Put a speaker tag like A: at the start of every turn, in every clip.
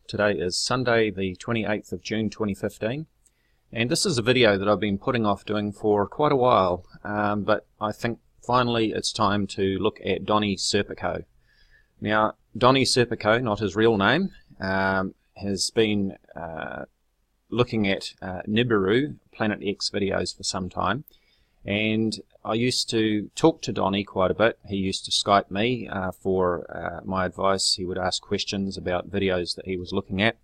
A: Today is Sunday the 28th of June 2015, and this is a video that I've been putting off doing for quite a while, but I think finally it's time to look at Donny Serpico. Now, Donny Serpico, not his real name, has been looking at Nibiru, Planet X videos for some time, and I used to talk to Donny quite a bit. He used to Skype me for my advice. He would ask questions about videos that he was looking at,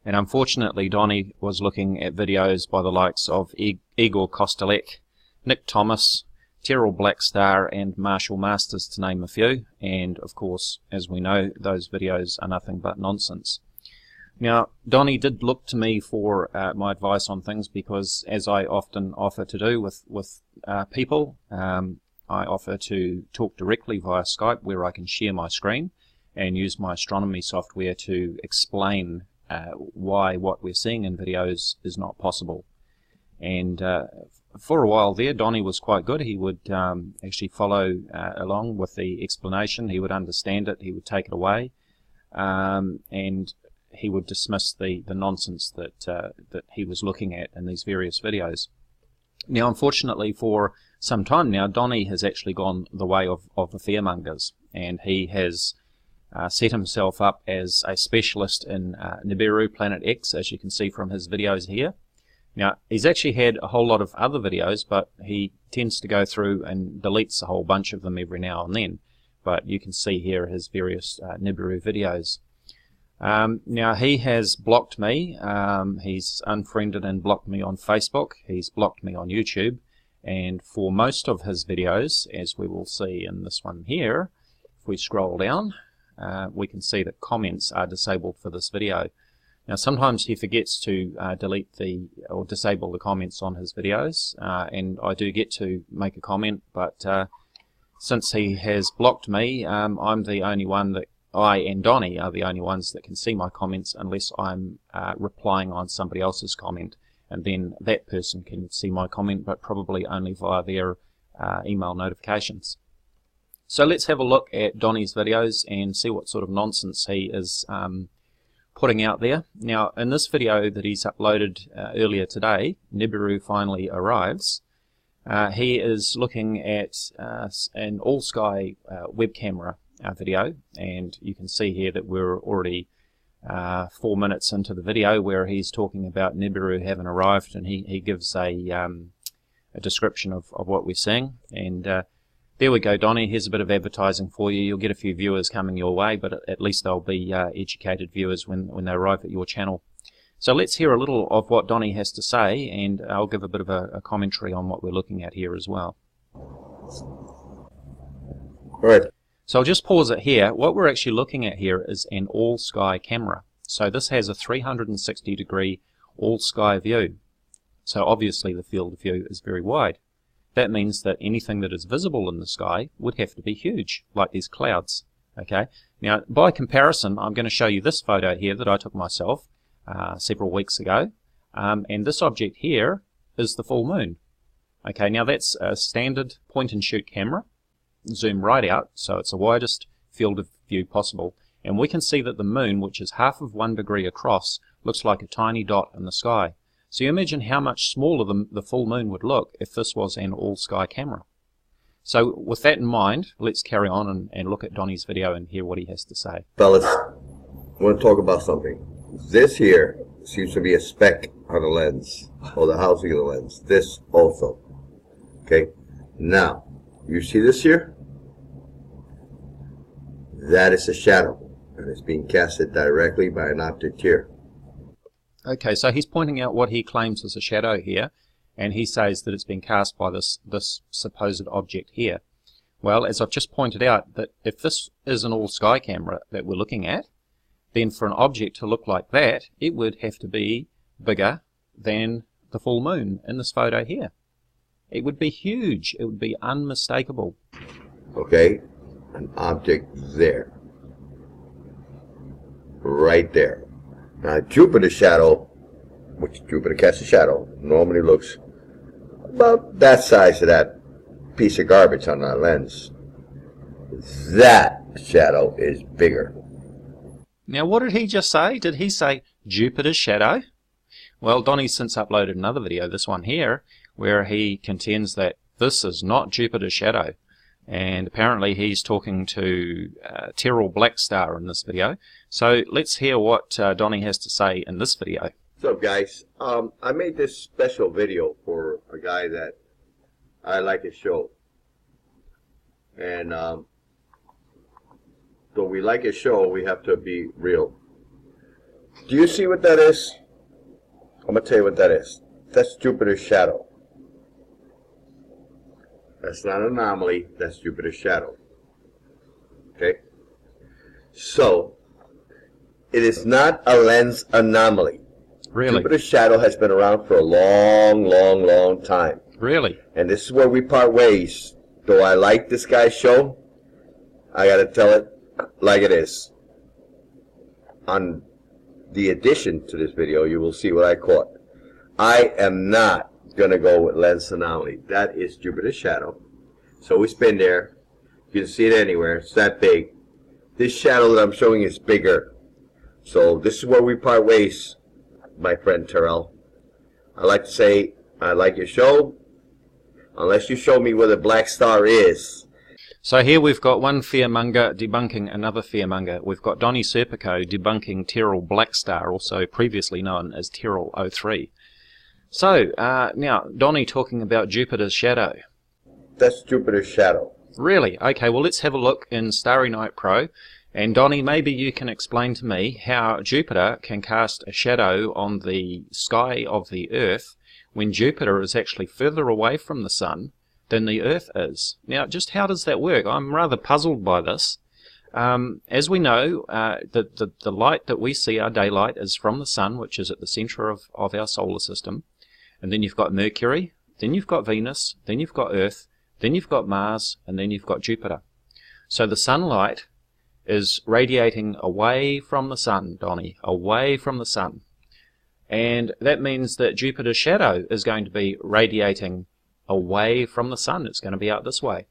A: and unfortunately Donny was looking at videos by the likes of Igor Kostelek, Nick Thomas, Terrell Blackstar and Marshall Masters, to name a few, and of course, as we know, those videos are nothing but nonsense. Now, Donny did look to me for my advice on things because, as I often offer to do with people, I offer to talk directly via Skype where I can share my screen and use my astronomy software to explain why what we're seeing in videos is not possible. And for a while there, Donny was quite good. He would actually follow along with the explanation. He would understand it, he would take it away, and he would dismiss the nonsense that he was looking at in these various videos. Now, unfortunately, for some time now, Donny has actually gone the way of the fearmongers, and he has set himself up as a specialist in Nibiru, Planet X, as you can see from his videos here. Now, he's actually had a whole lot of other videos, but he tends to go through and deletes a whole bunch of them every now and then. But you can see here his various Nibiru videos. Now, he has blocked me. He's unfriended and blocked me on Facebook. He's blocked me on YouTube. And for most of his videos, as we will see in this one here, if we scroll down, we can see that comments are disabled for this video. Now, sometimes he forgets to delete or disable the comments on his videos, and I do get to make a comment, but since he has blocked me, I'm the only one that I and Donny are the only ones that can see my comments unless I'm replying on somebody else's comment, and then that person can see my comment, but probably only via their email notifications. So let's have a look at Donny's videos and see what sort of nonsense he is putting out there. Now, in this video that he's uploaded earlier today, Nibiru finally arrives. He is looking at an all-sky web camera video, and you can see here that we're already 4 minutes into the video where he's talking about Nibiru having arrived, and he gives a description of what we're seeing. And there we go, Donny. Here's a bit of advertising for you. You'll get a few viewers coming your way, but at least they'll be educated viewers when they arrive at your channel. So let's hear a little of what Donny has to say, and I'll give a bit of a commentary on what we're looking at here as well.
B: All right.
A: So I'll just pause it here. What we're actually looking at here is an all-sky camera. So this has a 360-degree all-sky view. So obviously the field of view is very wide. That means that anything that is visible in the sky would have to be huge, like these clouds. Okay. Now, by comparison, I'm going to show you this photo here that I took myself several weeks ago, and this object here is the full moon. Okay. Now that's a standard point-and-shoot camera. Zoom right out, so it's the widest field of view possible, and we can see that the moon, which is half of 1 degree across, looks like a tiny dot in the sky. So you imagine how much smaller the full moon would look if this was an all-sky camera. So with that in mind, let's carry on and look at Donny's video and hear what he has to say.
B: Fellas, I want to talk about something. This here seems to be a speck on the lens, or the housing of the lens. This also. Okay? Now, you see this here? That is a shadow, and it's being casted directly by an object here.
A: Okay, so he's pointing out what he claims is a shadow here, and he says that it's been cast by this supposed object here. Well, as I've just pointed out, that if this is an all-sky camera that we're looking at, then for an object to look like that, it would have to be bigger than the full moon in this photo here. It would be huge. It would be unmistakable.
B: Okay, an object there. Right there. Now, Jupiter's shadow, which Jupiter casts a shadow, normally looks about that size of that piece of garbage on that lens. That shadow is bigger.
A: Now what did he just say? Did he say Jupiter's shadow? Well, Donny's since uploaded another video, this one here, where he contends that this is not Jupiter's shadow. And apparently he's talking to Tyrrell Black Star in this video. So let's hear what Donny has to say in this video.
B: What's up, guys? I made this special video for a guy that I like his show. And though we like his show, we have to be real. Do you see what that is? I'm going to tell you what that is. That's Jupiter's shadow. That's not an anomaly. That's Jupiter's shadow. Okay? So, it is not a lens anomaly.
A: Really?
B: Jupiter's shadow has been around for a long time.
A: Really?
B: And this is where we part ways. Though I like this guy's show, I got to tell it like it is. On the addition to this video, you will see what I caught. I am not going to go with lens anomaly. That is Jupiter's shadow. So we spin there. You can see it anywhere. It's that big. This shadow that I'm showing is bigger. So this is where we part ways, my friend Tyrrell. I like to say, I like your show, unless you show me where the black star is.
A: So here we've got one fearmonger debunking another fearmonger. We've got Donny Serpico debunking Tyrrell Black Star, also previously known as Tyrrell 03. So, now, Donny talking about Jupiter's shadow.
B: That's Jupiter's shadow.
A: Really? Okay, well let's have a look in Starry Night Pro. And Donny, maybe you can explain to me how Jupiter can cast a shadow on the sky of the Earth when Jupiter is actually further away from the Sun than the Earth is. Now, just how does that work? I'm rather puzzled by this. As we know, the light that we see, our daylight, is from the Sun, which is at the center of our solar system. And then you've got Mercury, then you've got Venus, then you've got Earth, then you've got Mars, and then you've got Jupiter. So the sunlight is radiating away from the Sun, Donny, away from the Sun. And that means that Jupiter's shadow is going to be radiating away from the Sun. It's going to be out this way.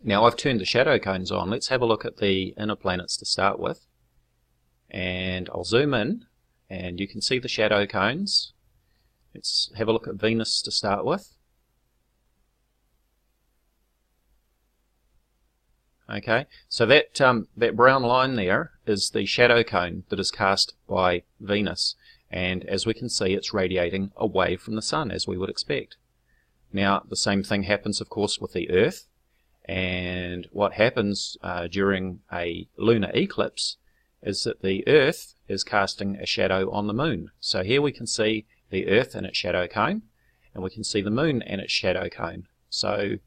A: Now I've turned the shadow cones on. Let's have a look at the inner planets to start with. And I'll zoom in, and you can see the shadow cones. Let's have a look at Venus to start with. Okay, so that brown line there is the shadow cone that is cast by Venus. And as we can see, it's radiating away from the Sun, as we would expect. Now, the same thing happens, of course, with the Earth. And what happens during a lunar eclipse is that the Earth is casting a shadow on the Moon. So here we can see the Earth and its shadow cone, and we can see the Moon and its shadow cone. So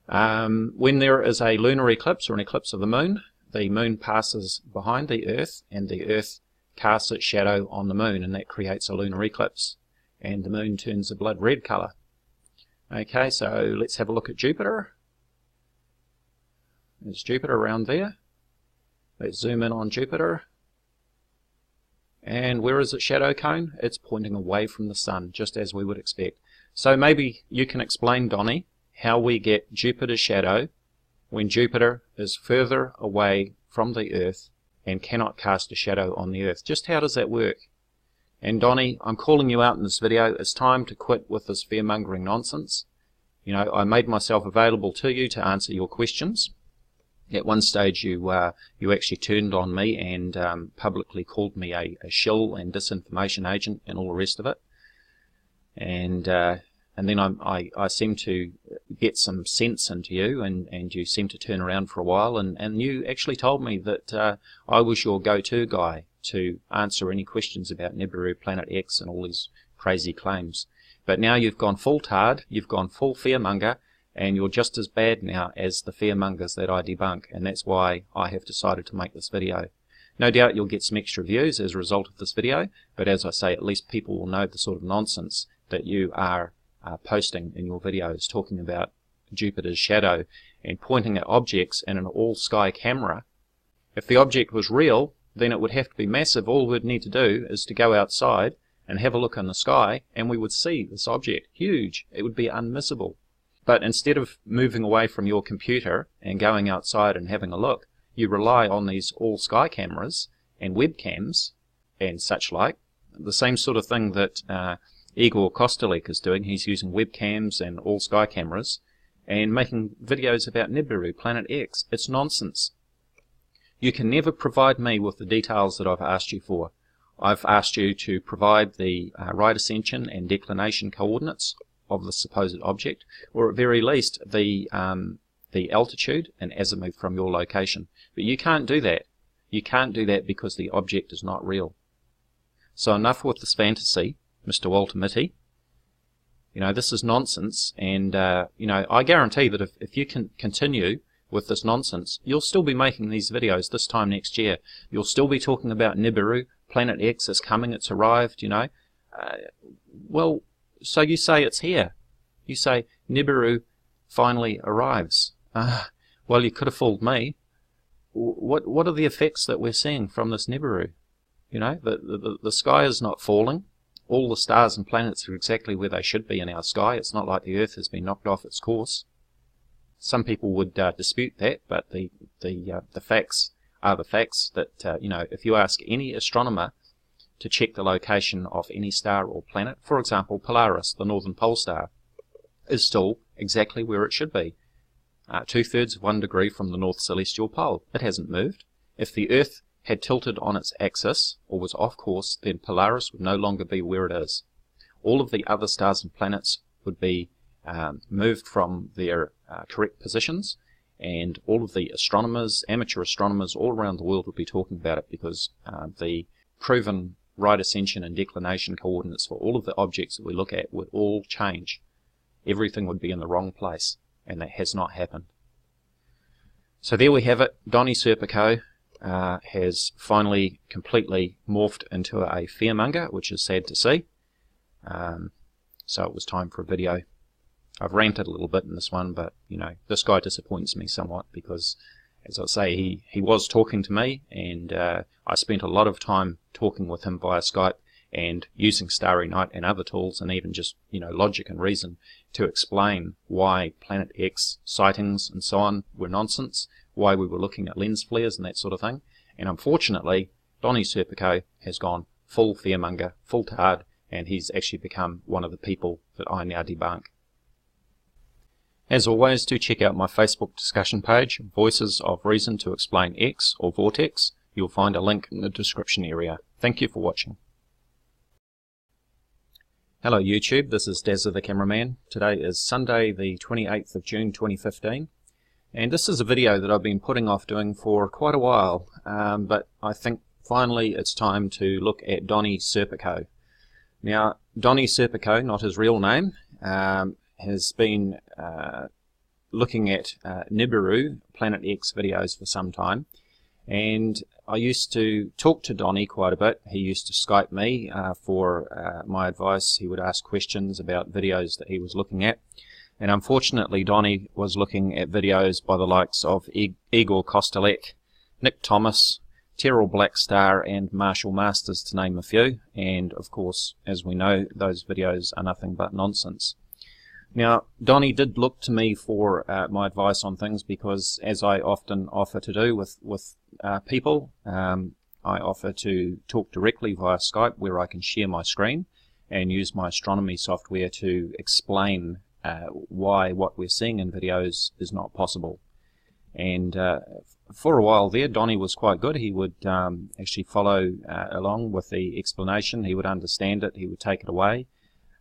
A: when there is a lunar eclipse or an eclipse of the Moon passes behind the Earth, and the Earth casts its shadow on the Moon, and that creates a lunar eclipse, and the Moon turns a blood red color. Okay, so let's have a look at Jupiter. There's Jupiter around there. Let's zoom in on Jupiter. And where is its shadow cone? It's pointing away from the Sun, just as we would expect. So maybe you can explain, Donny, how we get Jupiter's shadow when Jupiter is further away from the Earth and cannot cast a shadow on the Earth. Just how does that work? And Donny, I'm calling you out in this video. It's time to quit with this fear-mongering nonsense. You know, I made myself available to you to answer your questions. At one stage you actually turned on me and publicly called me a shill and disinformation agent and all the rest of it. And then I seemed to get some sense into you, and you seemed to turn around for a while, and you actually told me that I was your go-to guy to answer any questions about Nibiru, Planet X, and all these crazy claims. But now you've gone full tard, you've gone full fearmonger, and you're just as bad now as the fearmongers that I debunk, and that's why I have decided to make this video. No doubt you'll get some extra views as a result of this video, but as I say, at least people will know the sort of nonsense that you are posting in your videos, talking about Jupiter's shadow and pointing at objects in an all-sky camera. If the object was real, then it would have to be massive. All we'd need to do is to go outside and have a look in the sky, and we would see this object. Huge. It would be unmissable. But instead of moving away from your computer and going outside and having a look, you rely on these all-sky cameras, and webcams and such like. The same sort of thing that Igor Kostelek is doing. He's using webcams and all sky cameras and making videos about Nibiru, Planet X. It's nonsense. You can never provide me with the details that I've asked you for. I've asked you to provide the right ascension and declination coordinates of the supposed object, or at very least the altitude and azimuth from your location. But you can't do that. You can't do that because the object is not real. So enough with this fantasy, Mr. Walter Mitty. You know, this is nonsense, and you know, I guarantee that if you can continue with this nonsense, you'll still be making these videos this time next year. You'll still be talking about Nibiru, Planet X is coming, it's arrived, you know. Well, so you say it's here. You say Nibiru finally arrives. Well, you could have fooled me. What are the effects that we're seeing from this Nibiru? You know, the sky is not falling. All the stars and planets are exactly where they should be in our sky. It's not like the Earth has been knocked off its course. Some people would dispute that, but the facts are the facts that, you know, if you ask any astronomer to check the location of any star or planet, for example, Polaris, the northern pole star, is still exactly where it should be. 2/3 of 1 degree from the north celestial pole. It hasn't moved. If the Earth had tilted on its axis or was off course, then Polaris would no longer be where it is. All of the other stars and planets would be moved from their correct positions, and all of the astronomers, amateur astronomers all around the world would be talking about it, because the proven right ascension and declination coordinates for all of the objects that we look at would all change. Everything would be in the wrong place, and that has not happened. So there we have it. Donny Serpico has finally completely morphed into a fearmonger, which is sad to see. So it was time for a video. I've ranted a little bit in this one, but you know, this guy disappoints me somewhat because, as I say, he was talking to me, and I spent a lot of time talking with him via Skype and using Starry Night and other tools, and even just, you know, logic and reason to explain why Planet X sightings and so on were nonsense, why we were looking at lens flares and that sort of thing. And unfortunately, Donny Serpico has gone full fearmonger, full tard, and he's actually become one of the people that I now debunk. As always, do check out my Facebook discussion page, Voices of Reason to Explain X, or VORTEX. You'll find a link in the description area. Thank you for watching. Hello YouTube, this is Dazza the Cameraman. Today is Sunday the 28th of June 2015, and this is a video that I've been putting off doing for quite a while, but I think finally it's time to look at Donny Serpico. Now, Donny Serpico, not his real name, has been looking at Nibiru, Planet X videos for some time, and I used to talk to Donny quite a bit. He used to Skype me for my advice. He would ask questions about videos that he was looking at, and unfortunately Donny was looking at videos by the likes of Igor Kostelek, Nick Thomas, Terrell Blackstar and Marshall Masters, to name a few, and of course, as we know, those videos are nothing but nonsense. Now, Donny did look to me for my advice on things, because, as I often offer to do with people, I offer to talk directly via Skype, where I can share my screen and use my astronomy software to explain why what we're seeing in videos is not possible. And for a while there, Donny was quite good. He would actually follow along with the explanation. He would understand it. He would take it away,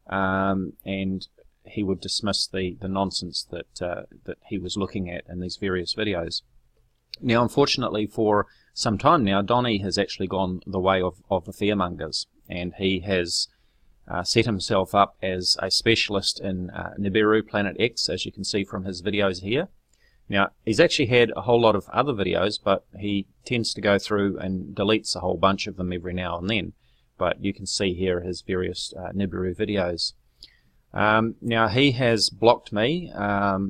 A: and he would dismiss the nonsense that he was looking at in these various videos. Now, unfortunately, for some time now, Donny has actually gone the way of the fearmongers, and he has set himself up as a specialist in Nibiru, Planet X, as you can see from his videos here. Now, he's actually had a whole lot of other videos, but he tends to go through and deletes a whole bunch of them every now and then. But you can see here his various Nibiru videos. Now, he has blocked me.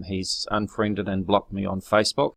A: He's unfriended and blocked me on Facebook.